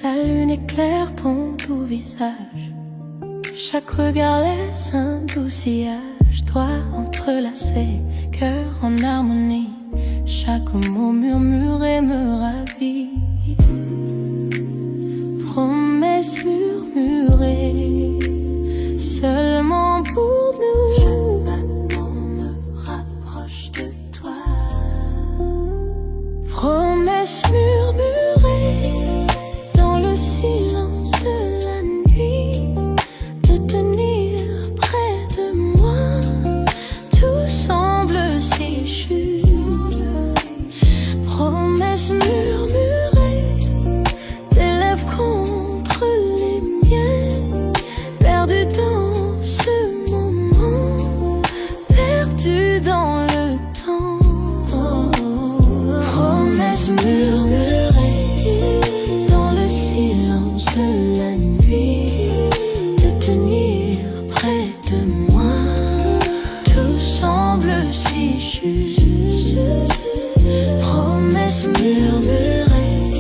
La lune éclaire ton doux visage, chaque regard laisse un doux sillage. Doigts entrelacés, cœur en harmonie, chaque mot murmuré me ravit. Promesses murmurées, seulement pour nous. Chaque battement me rapproche de toi. Promesses murmurées dans le silence de la nuit, de tenir près de moi. Tout semble si juste. Promesses murmurées, tes lèvres contre les miennes, perdu dans ce moment, perdu dans le temps. Promesses murmurées dans le silence de la nuit, de tenir près de moi. Tout semble si juste. Promesses murmurées,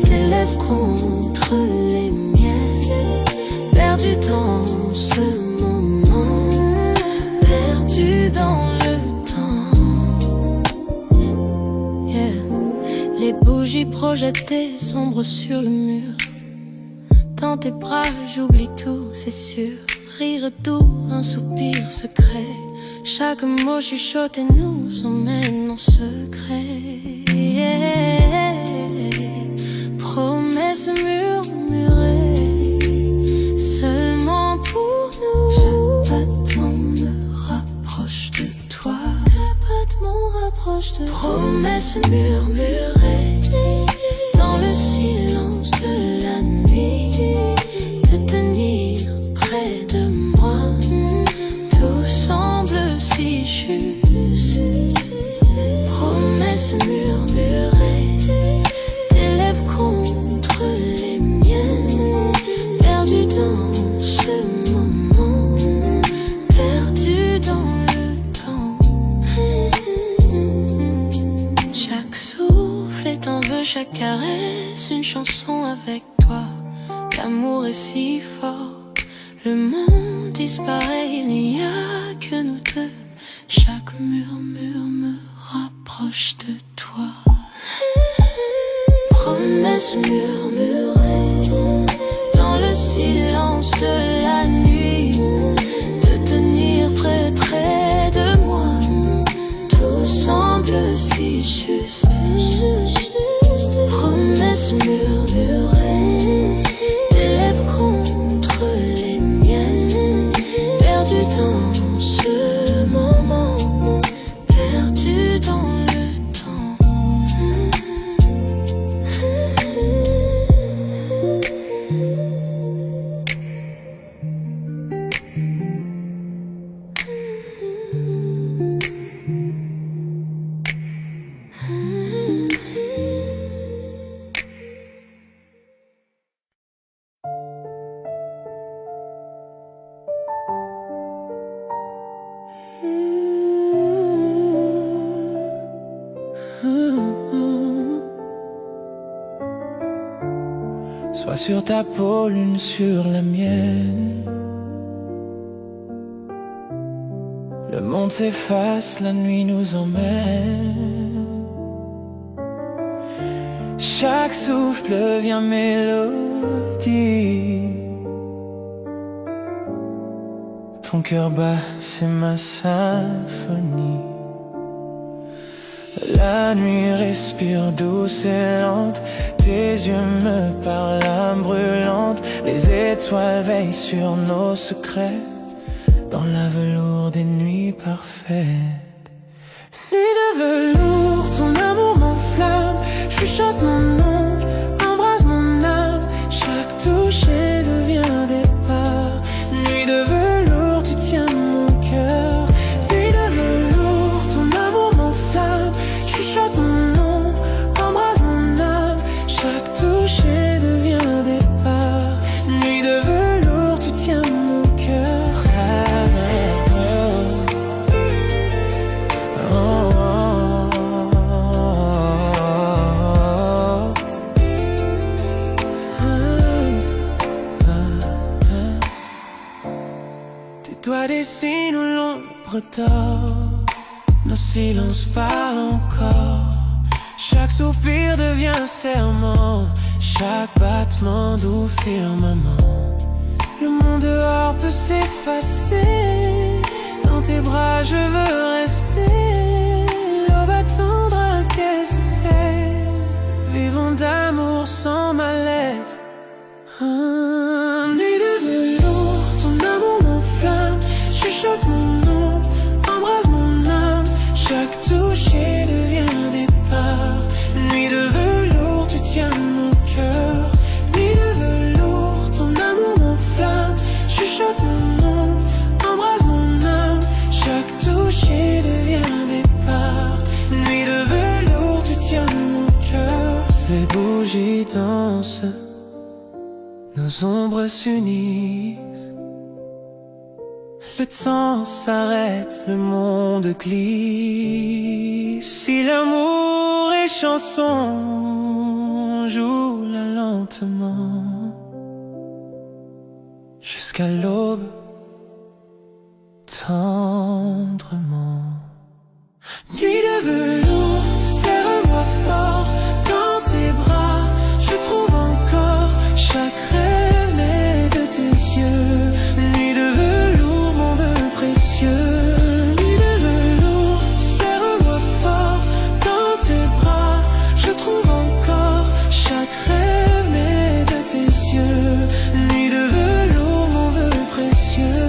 tes lèvres contre les miennes, perdu dans ce moment, perdu dans le temps. Yeah. Les bougies projetées sombres sur le mur. Dans tes bras j'oublie tout, c'est sûr. Rire doux, un soupir secret. Chaque mot chuchoté nous emmène en secret. Yeah. Promesses murmurées, seulement pour nous. Chaque battement me rapproche de toi. Chaque battement rapproche de toi. Promesses murmurées dans le silence de la nuit, de tenir près de moi. Tout semble si juste. Promesses murmurées, tes lèvres contre les miennes, perdu dans ce moment, perdu dans le temps. Chaque souffle est un vœu, chaque caresse une chanson avec toi. L'amour est si fort, le monde disparaît, il n'y a que nous deux. Chaque murmure me rapproche de toi. Promesses murmurées dans le silence de la nuit, de tenir près de moi. Tout semble si juste. Promesses murmurées, tes lèvres contre les miennes, perdu dans ce moment, perdu dans le temps. Sois sur ta peau, l'une sur la mienne. Le monde s'efface, la nuit nous emmène. Chaque souffle devient mélodie. Ton cœur bat, c'est ma symphonie. La nuit respire douce et lente. Tes yeux me parlent, âme brûlante. Les étoiles veillent sur nos secrets, dans la velours des nuits parfaites. Nuit de velours, ton amour m'enflamme. Chuchote mon nom, embrasse mon âme. Chaque toucher devient départ. Nuit de velours, tu tiens mon cœur. Nuit de velours, ton amour m'enflamme. Chuchote mon nom, embrasse mon âme. Chaque toucher devient départ. Nuit de velours, tu tiens mon cœur. doigts dessinent où l'ombre dort. Nos silences parlent encore. Chaque soupir devient serment. Chaque battement doux firmament. Le monde dehors peut s'effacer. Dans tes bras je veux rester. L'aube attendra qu'elle s'éteille. Vivons d'amour sans malaise. Nuit de velours, ton amour m'enflamme. Chuchote mon nom, embrase mon âme. Chaque toucher devient un départ. Nuit de velours, tu tiens mon cœur. Nuit de velours, ton amour m'enflamme. Chuchote mon nom, embrase mon âme. Chaque toucher devient un départ. Nuit de velours, tu tiens mon cœur. Les bougies dansent, nos ombres s'unissent. Le temps s'arrête, le monde glisse. Si l'amour est chanson, joue-la lentement. Jusqu'à l'aube, tendrement. Nuit de velours, serre-moi fort dans tes bras. Je trouve encore chaque rêve né de tes yeux. Nuit de velours, mon vœu précieux. Nuit de velours, serre-moi fort dans tes bras. Je trouve encore chaque rêve né de tes yeux. Nuit de velours, mon vœu précieux.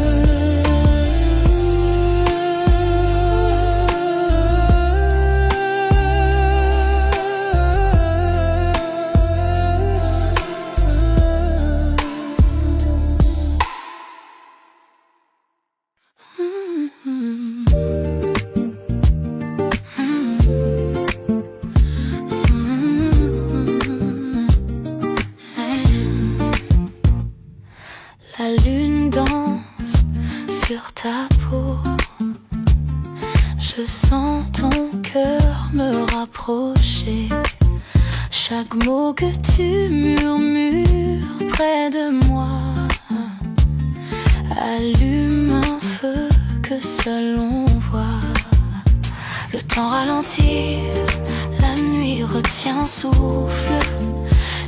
La lune danse sur ta peau. Je sens ton cœur me rapprocher. Chaque mot que tu murmures près de moi allume un feu que seul on voit. Le temps ralentit, la nuit retient souffle.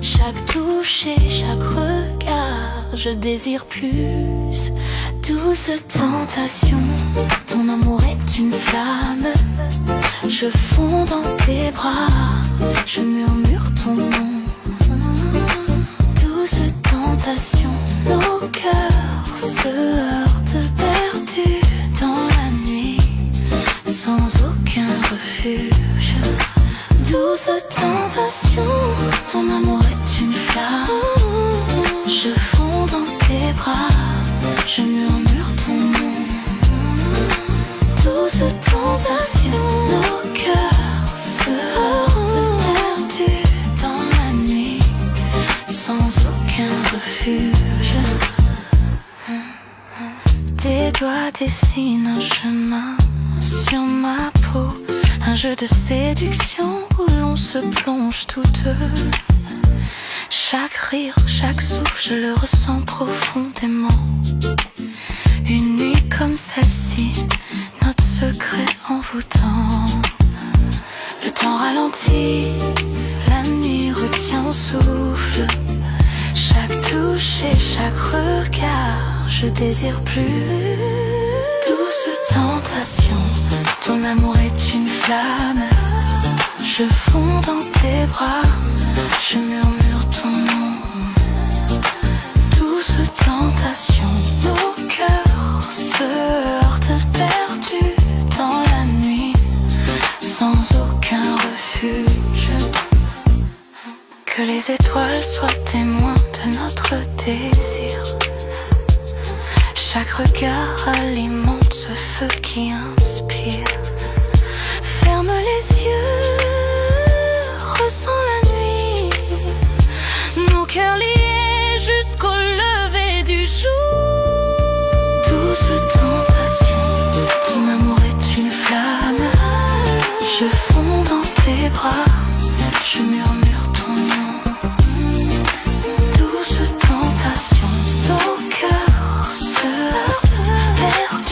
Chaque touche et chaque regard, je désire plus. Douce tentation, ton amour est une flamme. Je fonds dans tes bras, je murmure ton nom. Douce tentation, nos cœurs se heurtent perdus dans la nuit, sans aucun refuge. Douce tentation, ton amour est une flamme. Je fonds dans tes bras, je murmure ton nom. Douce tentation, nos cœurs se heurtent perdus dans la nuit, sans aucun refuge. Tes doigts dessinent un chemin sur ma peau. Un jeu de séduction où l'on se plonge tous deux. Chaque rire, chaque souffle, je le ressens profondément. Une nuit comme celle-ci, notre secret envoûtant. Le temps ralentit, la nuit retient souffle. Chaque touche et chaque regard, je désire plus. Douce tentation, ton amour est une flamme. Je fonds dans tes bras, je murmure ton nom. Douce tentation, nos cœurs se heurtent perdus dans la nuit, sans aucun refuge. Que les étoiles soient témoins de notre désir. Chaque regard alimente ce feu qui inspire. Ferme les yeux, ressens la nuit. Nos cœurs liés jusqu'au lever du jour. Douce tentation, ton amour est une flamme. Je fonds dans tes bras, je murmure ton nom. Douce tentation, nos cœurs se heurtent perdus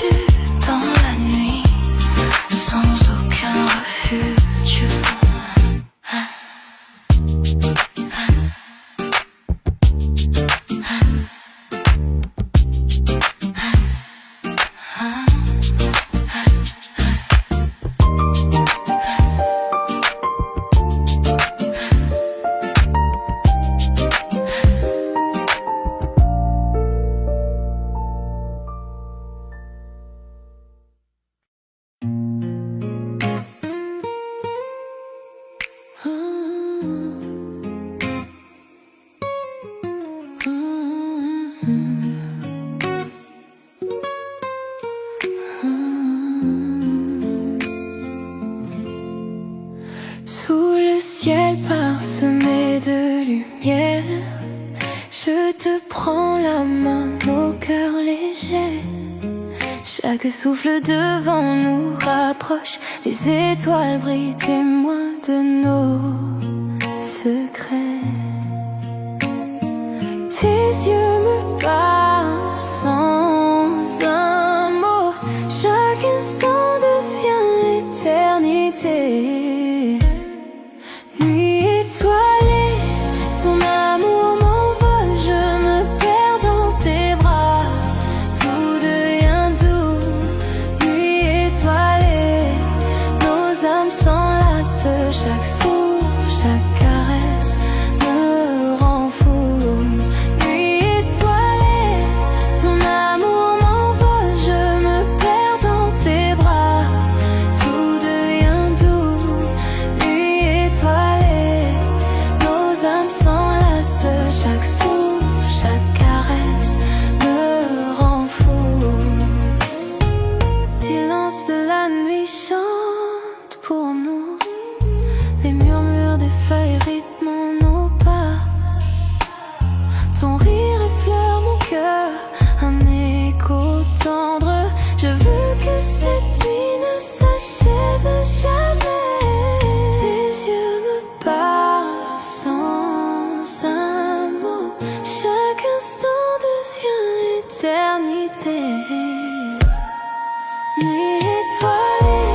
lumière. Je te prends la main, nos cœurs légers. Chaque souffle devant nous rapproche. Les étoiles brillent, témoins de nos secrets. Tes yeux me parlent sans un mot. Chaque instant devient éternité. Nuit étoilée, ton amour m'envole. Je me perds dans tes bras, tout devient doux. Nuit étoilée, nos âmes s'enlacent. Chaque souffle, chaque caresse me rend fou. Nuit étoilée, ton amour m'envole. Je me perds dans tes bras, tout devient doux. Nuit étoilée, nos âmes s'enlacent. Chaque souffle, chaque caresse me rend fou. Silence de la nuit chante pour nous. Les murmures des feuilles rythment nos pas. Ton rire effleure mon cœur, un écho tendre. Je veux que cette nuit ne s'achève jamais. Tes yeux me parlent sans un mot. Chaque instant devient éternité. Nuit étoilée,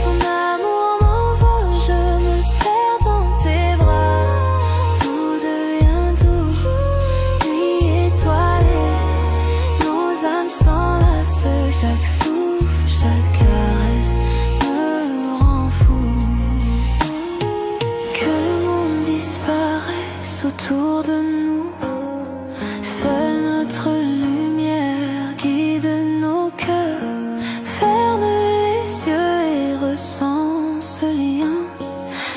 ton amour m'envole. Je me perds dans tes bras, tout devient doux. Nuit étoilée, nos âmes s'enlacent. Chaque souffle, chaque caresse me rend fou. Que le monde disparaisse autour de nous. Seule notre lumière guide nos cœurs. Ferme les yeux et ressens ce lien.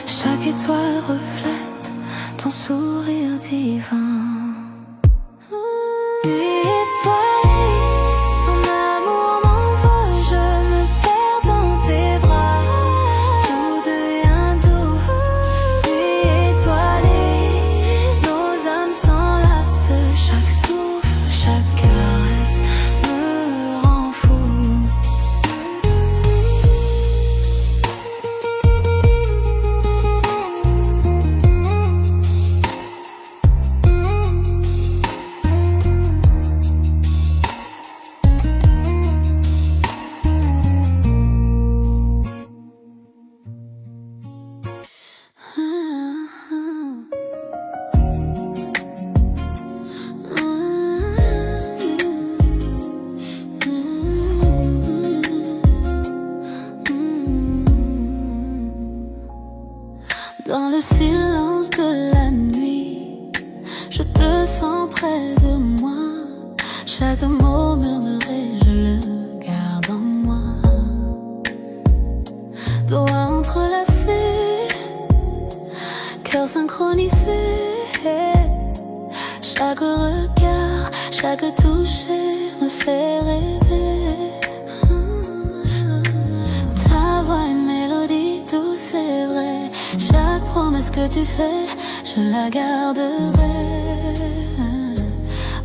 Chaque étoile reflète ton sourire divin. Nuit étoilée, ton amour m'envole. Je me perds dans tes bras, tout devient doux. Nuit étoilée, nos âmes s'enlacent. Chaque souffle, chaque caresse me rend fou. Dans le silence de la nuit, je te sens près de moi. Chaque mot murmuré, je le garde en moi. Doigts entrelacés, cœur synchronisé. Chaque regard, chaque toucher me fait rêver. Ta voix, une mélodie douce, c'est vrai. Chaque promesse que tu fais, je la garderai.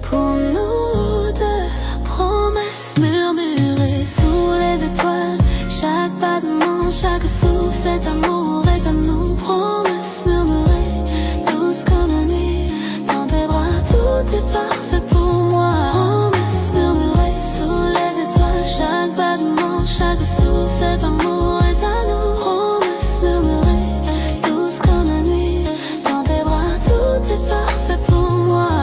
Pour nous deux, promesses murmurées sous les étoiles. Chaque battement, chaque souffle, cet amour est à nous. Promesses murmurées, douces comme la nuit. Dans tes bras, tout est parfait pour moi. Promesses murmurées sous les étoiles. Chaque battement, chaque souffle, cet amour est à nous. Promesses murmurées, douces comme la nuit. Dans tes bras, tout est parfait pour moi.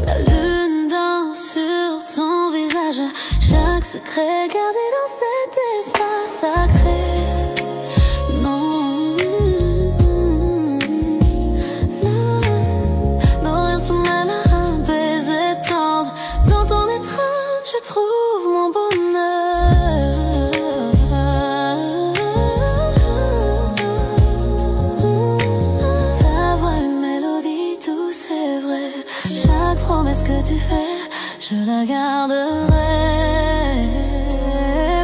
La lune danse sur ton visage. Chaque secret gardé dans cet espace sacré. Non, nos rires sont mêlés à un baiser tendre. Dans ton étreinte, je trouve mon bonheur. Ta voix, une mélodie douce, c'est vrai. Chaque promesse que tu fais, je la garderai.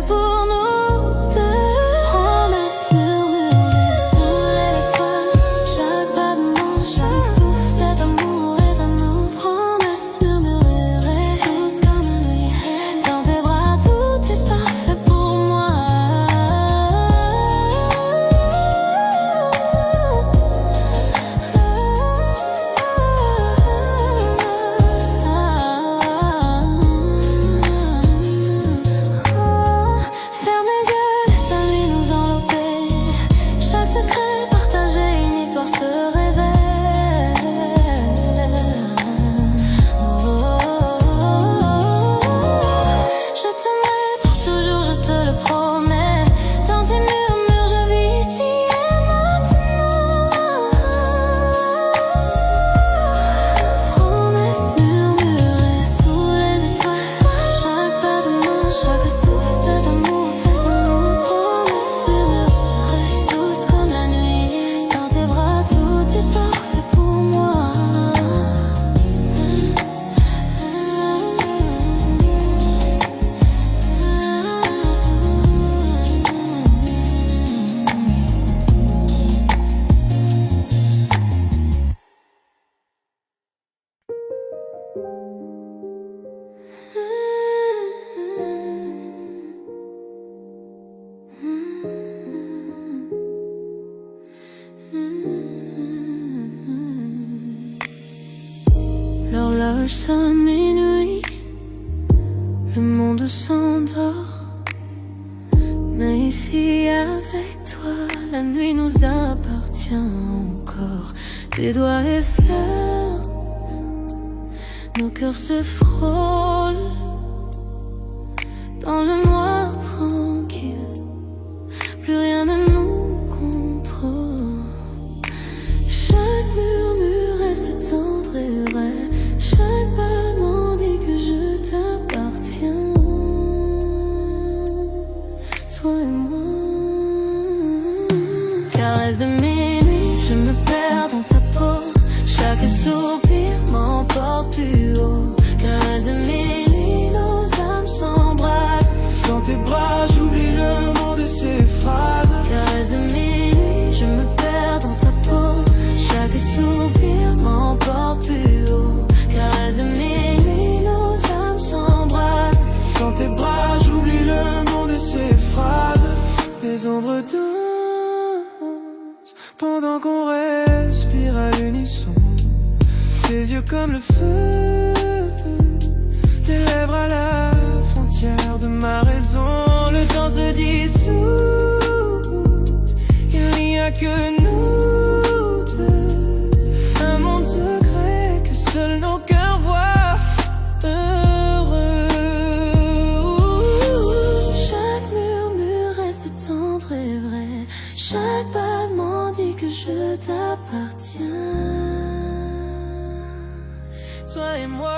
Pour nous deux, promesses murmurées sous les étoiles. Chaque battement, chaque L'horloge sonne minuit, le monde s'endort. Mais ici avec toi, la nuit nous appartient encore. Tes doigts effleurent, nos cœurs se frôlent dans le noir tranquille. Plus rien ne nous contrôle. Chaque murmure reste tendre et vrai. Chaque battement dit que je t'appartiens. Toi et moi. Caresse de minuit, je me perds dans ta peau. Chaque soupir m'emporte plus haut. Caresse de minuit, nos âmes s'embrassent. Dans tes bras, j'oublie le monde et ses phrases. Caresse de minuit, je me perds dans ta peau. Chaque soupir m'emporte plus haut. Caresse de minuit, nos âmes s'embrassent. Dans tes bras, j'oublie le monde et ses phrases. Les ombres dansent pendant qu'on respire à l'unisson. Tes yeux comme le feu, tes lèvres à la frontière de ma raison. Le temps se dissout, il n'y a que nous deux. Un monde secret que seuls nos cœurs voient. Heureux. Chaque murmure reste tendre et vrai. Chaque battement dit que je t'appartiens. Toi et moi.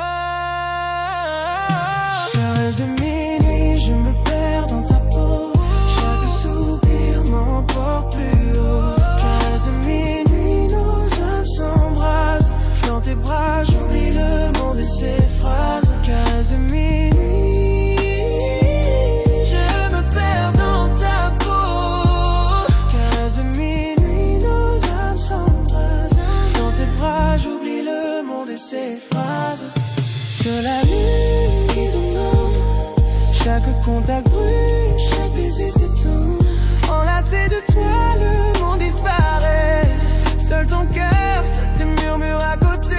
Caresse de minuit, je me perds dans ta peau. Chaque soupir m'emporte plus haut. Caresse de minuit, nos âmes s'embrassent. Dans tes bras, j'oublie le monde et ses phrases. Caresse de minuit, je me perds dans ta peau. Caresse de minuit, nos âmes s'embrassent. Dans tes bras, j'oublie le monde et ses phrases. Que la lune guide nos noms. Chaque contact brûle, chaque baiser s'éteint. Enlacé de toi, le monde disparaît. Seul ton cœur, seul tes murmures à côté.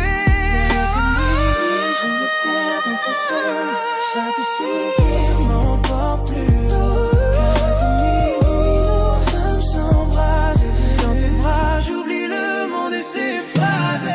Je me perds dans ton cœur. Chaque soupir m'emporte plus haut. Caresse de minuit, nos âmes s'embrassent. Dans tes bras, j'oublie le monde et ses phrases.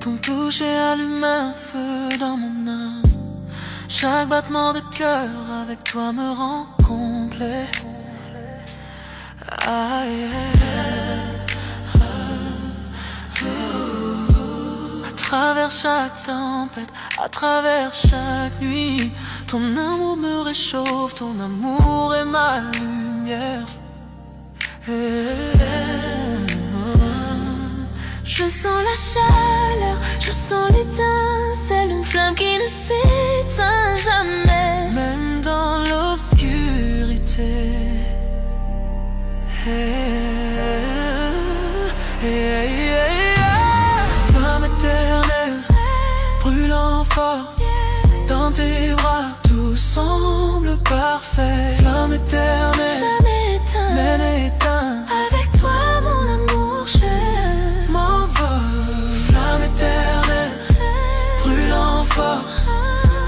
Ton toucher allume un feu dans mon âme. Chaque battement de cœur avec toi me rend complet. Ah, yeah. À travers chaque tempête, à travers chaque nuit, ton amour me réchauffe, ton amour est ma lumière. Je sens la chaleur, je sens l'étincelle, une flamme qui ne s'éteint jamais. Même dans l'obscurité. Flamme éternelle, brûlant fort. Dans tes bras, tout semble parfait. Flamme éternelle, Jamais éteint, mène éteint. avec toi mon amour, je m'envole. Flamme éternelle, brûlant fort.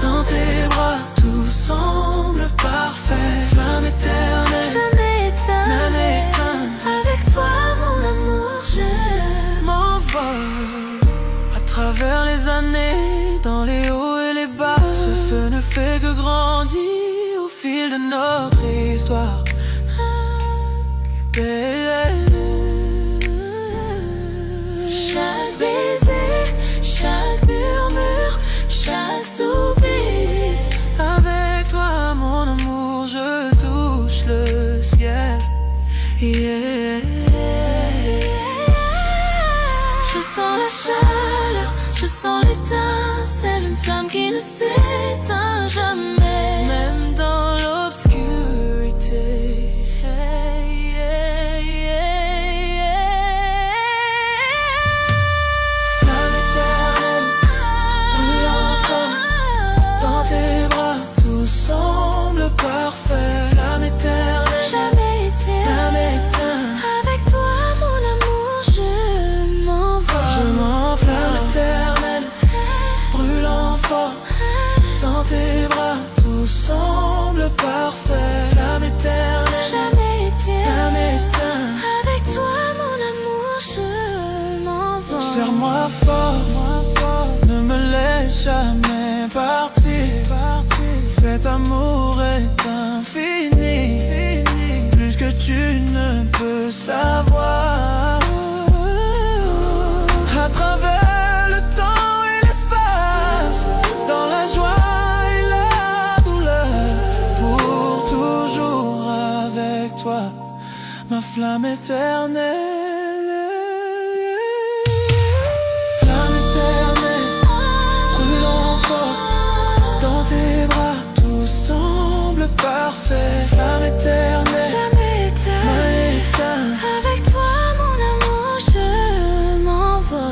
Dans tes bras, tout semble parfait. Flamme éternelle, jamais éteint, mène éteint. avec toi mon amour, je m'envole. À travers les années, dans les hauts et les bas, ce feu ne fait que grandir au fil de notre histoire. Chaque baiser la chaleur, je sens l'étincelle, une flamme qui ne s'éteint jamais, même dans l'obscurité. Hey, hey, hey, hey. Flamme éternelle, brûlant femme, dans tes bras tout semble parfait. Flamme éternelle, Jamais éteint, jamais éteint. avec toi mon amour je m'envole. Je m'enflamme éternelle, brûlant fort, dans tes bras tout semble parfait. Flamme éternelle, Jamais éteint, jamais éteint. avec toi mon amour je m'envole. Serre-moi fort, ne me laisse jamais partir. Cet amour est infini, plus que tu ne peux savoir. À travers le temps et l'espace, dans la joie et la douleur, pour toujours avec toi, ma flamme éternelle. Flamme éternelle, brûlant fort, dans tes bras tout semble parfait. Flamme éternelle, Jamais éteint, jamais éteint. avec toi mon amour je m'envole.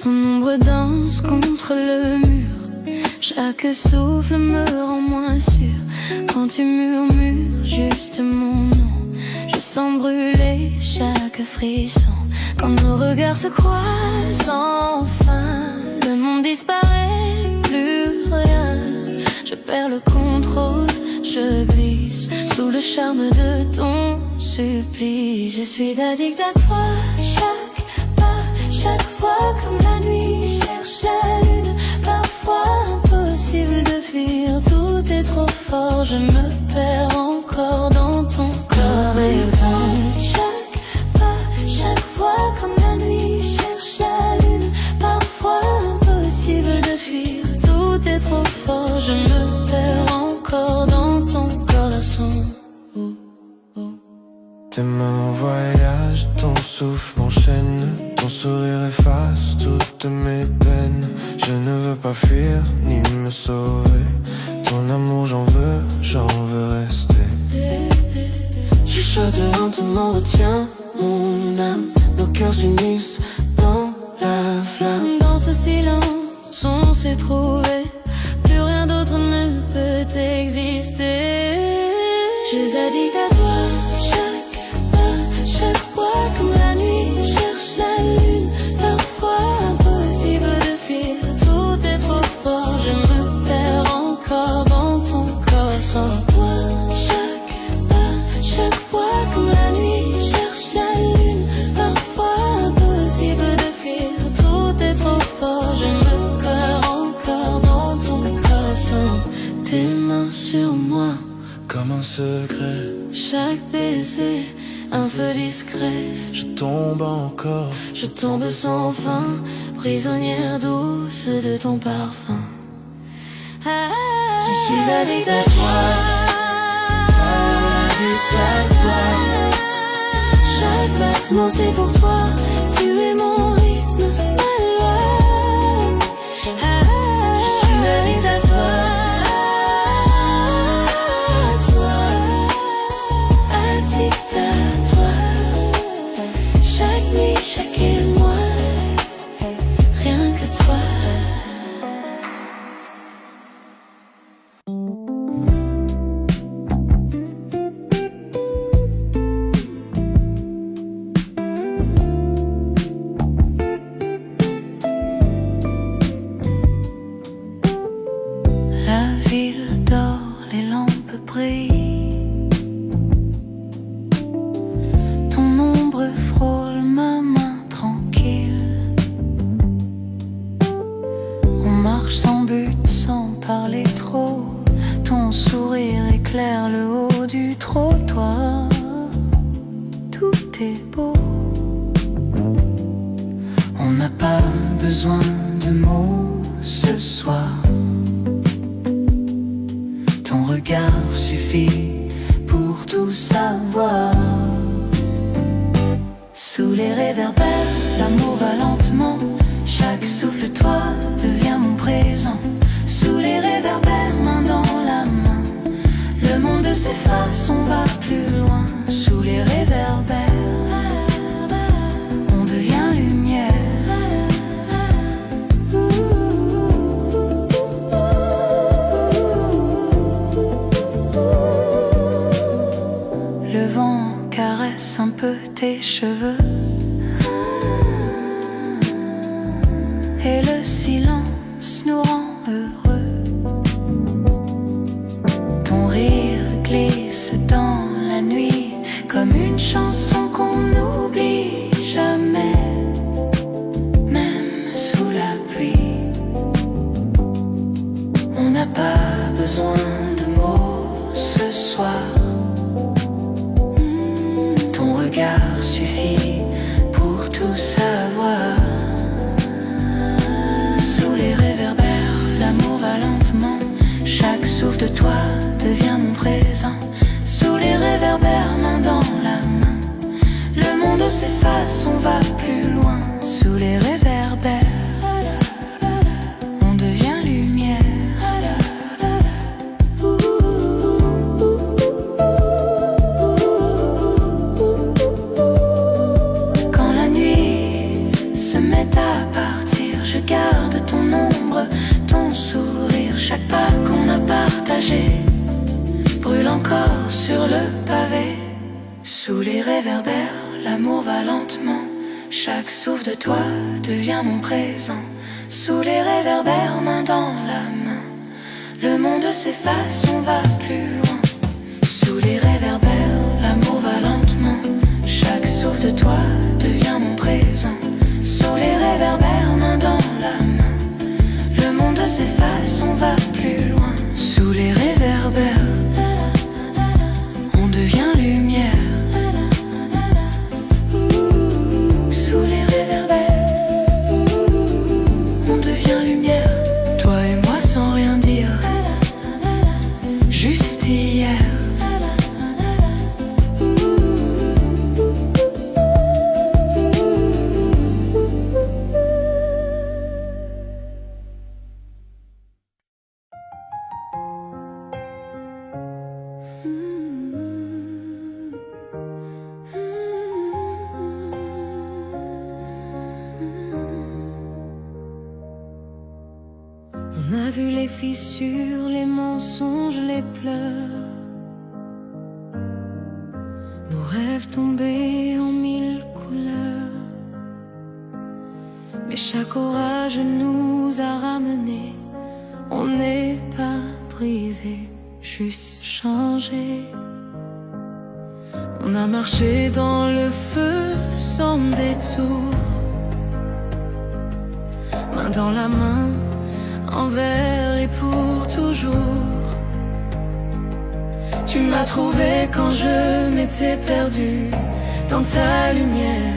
Ton ombre danse contre le mur, chaque souffle me rend moins sûr. Quand tu murmures juste mon nom, je sens brûler chaque frisson. Quand nos regards se croisent enfin, le monde disparaît, plus rien. Je perds le contrôle, je glisse sous le charme de ton supplice. Je suis addict à toi, chaque pas, chaque fois comme la nuit cherche la lune. Parfois impossible de fuir, tout est trop fort. Je me perds encore dans ton corps et toi. Chaque pas, chaque fois comme la nuit cherche la lune. Parfois impossible de fuir, tout est trop fort. Je me perds encore dans ton corps, garçon. Oh, oh. Tes mains voyagent, ton souffle m'enchaîne, ton sourire efface toutes mes peines. Je ne veux pas fuir ni me sauver, ton amour j'en veux rester. Chuchote lentement, retiens mon âme, nos cœurs s'unissent dans la flamme. Dans ce silence, on s'est trouvé, plus rien d'autre ne peut exister. Je suis addict à toi, chaque pas, chaque fois comme la nuit cherche la lune. Parfois impossible de fuir, tout est trop fort. Je me perds encore dans ton corps sans toi. Chaque pas, chaque fois comme la nuit cherche la lune. Parfois impossible de fuir, tout est trop fort. Je me perds encore dans ton corps sans tes mains sur moi. Comme un secret, Chaque baiser, un feu discret. je tombe encore. Je tombe sans fin, prisonnière douce de ton parfum. Je suis addict à toi, addict à toi. Chaque battement c'est pour toi, tu es mon rythme, ma loi. Je suis addict à toi, addict à toi. Chaque nuit, chaque émoi, rien que toi. La ville dort, les lampes brillent. Ton ombre frôle ma main tranquille. marche sans but, sans parler trop. Ton sourire éclaire le haut du trottoir. Tout est beau. On n'a pas besoin de mots ce soir. Ton regard suffit pour tout savoir. Sous les réverbères, l'amour va lentement. Chaque souffle, toi, devient mon présent. Sous les réverbères, main dans la main, le monde s'efface, on va plus loin. Sous les réverbères, on devient lumière. Le vent caresse un peu tes cheveux et le silence nous rend heureux. Ton rire glisse dans la nuit comme une chanson qu'on n'oublie jamais, même sous la pluie. On n'a pas besoin de mots ce soir. Ton regard suffit pour tout savoir. Sous les réverbères, l'amour va lentement. Chaque souffle de toi devient mon présent. Sous les réverbères, main dans la main, le monde s'efface, on va plus loin. Sous les réverbères, on devient lumière. Quand la nuit se met à partir, je garde ton ombre, ton sourire. Chaque pas qu'on a partagé brûle encore sur le pavé. Sous les réverbères, l'amour va lentement. Chaque souffle de toi devient mon présent. Sous les réverbères, main dans la main, le monde s'efface, on va plus loin. Sous les réverbères, l'amour va lentement. Chaque souffle de toi devient mon présent. Sous les réverbères, main dans la main, le monde s'efface, on va plus loin. Sous les réverbères, on devient lumière. Sous les réverbères, on devient lumière. Toi et moi sans rien dire, juste hier. On a vu les fissures, les mensonges, les pleurs, nos rêves tombés en mille couleurs. Mais chaque orage nous a ramenés. On n'est pas brisé, juste changé. On a marché dans le feu sans détour, main dans la main, envers et pour toujours. Tu m'as trouvé quand je m'étais perdu. Dans ta lumière,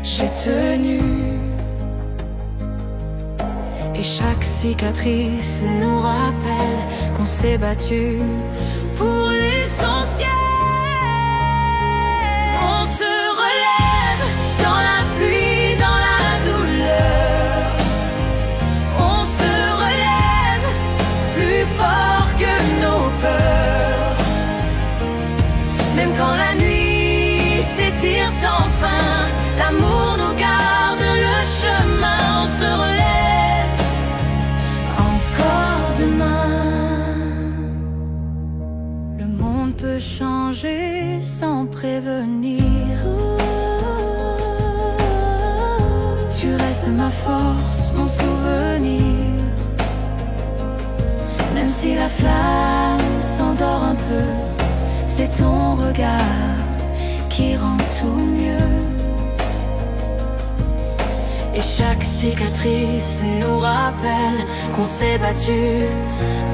j'ai tenu. Et chaque cicatrice nous rappelle qu'on s'est battu pour l'essentiel. On se relève dans la pluie, dans la douleur. On se relève plus fort que nos peurs. Même quand la nuit s'étire sans fin, l'amour nous garde le chemin. On se relève encore demain. Le monde peut changer sans prévenir. Tu restes ma force, mon souvenir. Même si la flamme s'endort un peu, c'est ton regard qui rend tout mieux. Et Chaque cicatrice nous rappelle qu'on s'est battu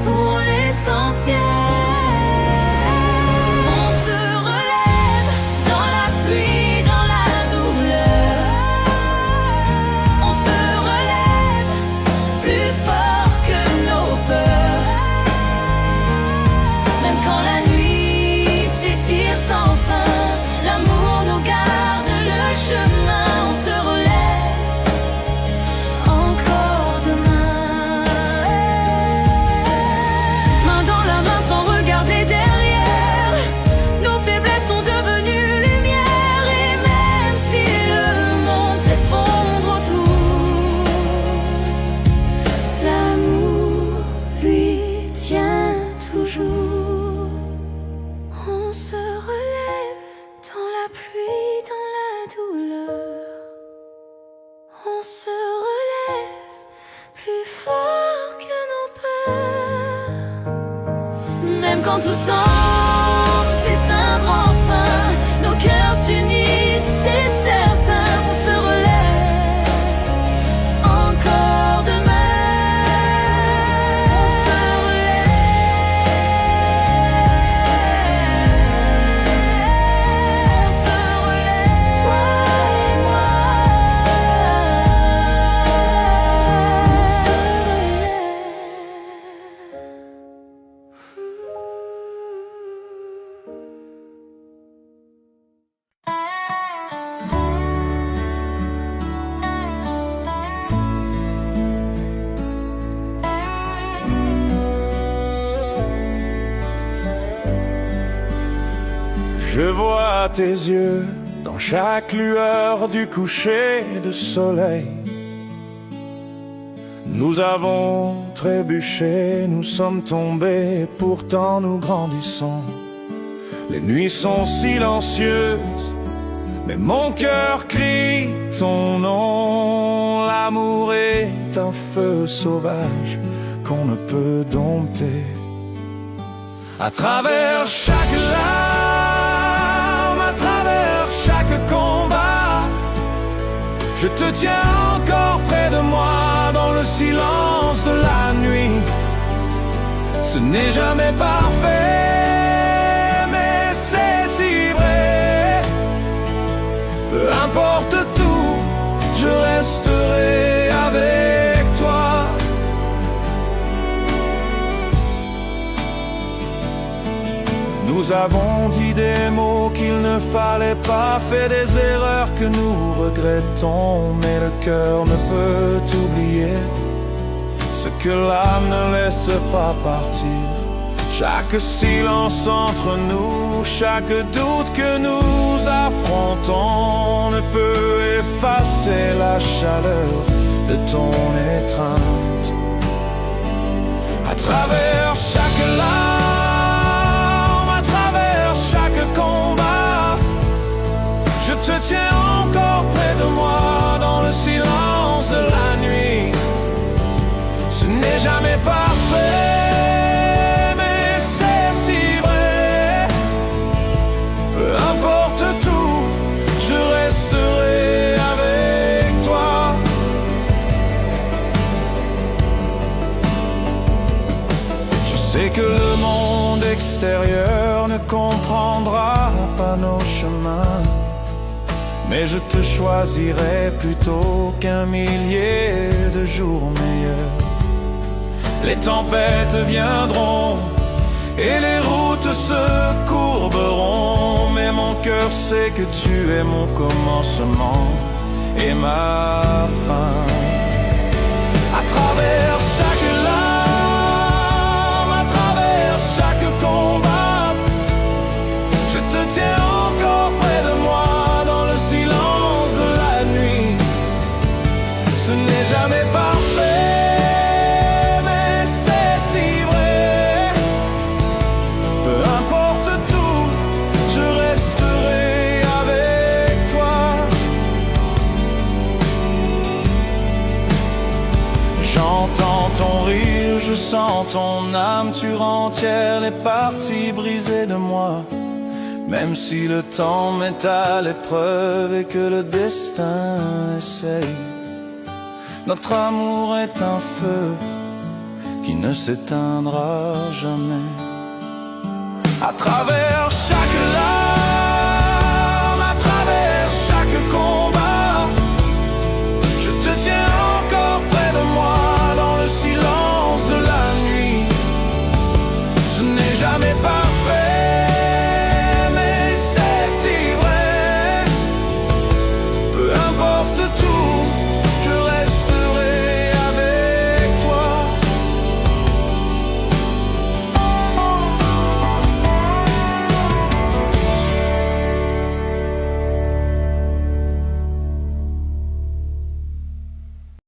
pour l'essentiel. On se relève dans la pluie, dans la douleur. On se relève plus fort que nos peurs. Même quand la nuit s'étire sans fin, l'amour nous garde le chemin. On se relève encore demain. Main dans la main sans regarder derrière. Nos faiblesses sont devenues lumière. Et même si le monde s'effondre autour, l'amour lui tient toujours. On se relève dans la pluie, dans la douleur. On se relève plus fort que nos peurs. Même quand tout semble s'éteindre enfin, nos cœurs s'unissent, c'est certain. On se relève encore demain. On se relève. On se relève, toi et moi. On se Je vois tes yeux dans chaque lueur du coucher de soleil. Nous avons trébuché, nous sommes tombés, pourtant nous grandissons. Les nuits sont silencieuses, mais mon cœur crie ton nom. L'amour est un feu sauvage qu'on ne peut dompter. À travers chaque larme, à travers chaque combat, je te tiens encore près de moi dans le silence de la nuit. Ce n'est jamais parfait, mais c'est si vrai. Peu importe tout, je resterai avec toi. Nous avons dit des mots qu'il ne fallait pas, fait des erreurs que nous regrettons, mais le cœur ne peut oublier ce que l'âme ne laisse pas partir. Chaque silence entre nous, chaque doute que nous affrontons ne peut effacer la chaleur de ton étreinte. À travers chaque larme, à travers chaque combat, je te tiens encore près de moi dans le silence de la nuit. Ce n'est jamais parfait, mais c'est si vrai. Peu importe tout, je resterai avec toi. Je sais que le monde extérieur ne comprendra pas nos chemins, mais je te choisirai plutôt qu'un millier de jours meilleurs. Les tempêtes viendront et les routes se courberont, mais mon cœur sait que tu es mon commencement et ma fin. À travers chaque larme, à travers chaque combat, je te tiens encore près de moi dans le silence de la nuit. Ce n'est jamais parfait, mais c'est si vrai. Peu importe tout, je resterai avec toi. J'entends ton rire, je sens ton âme, tu rentières les parties brisées de moi. Même si le temps met à l'épreuve et que le destin essaye Notre amour est un feu qui ne s'éteindra jamais. À travers chaque larme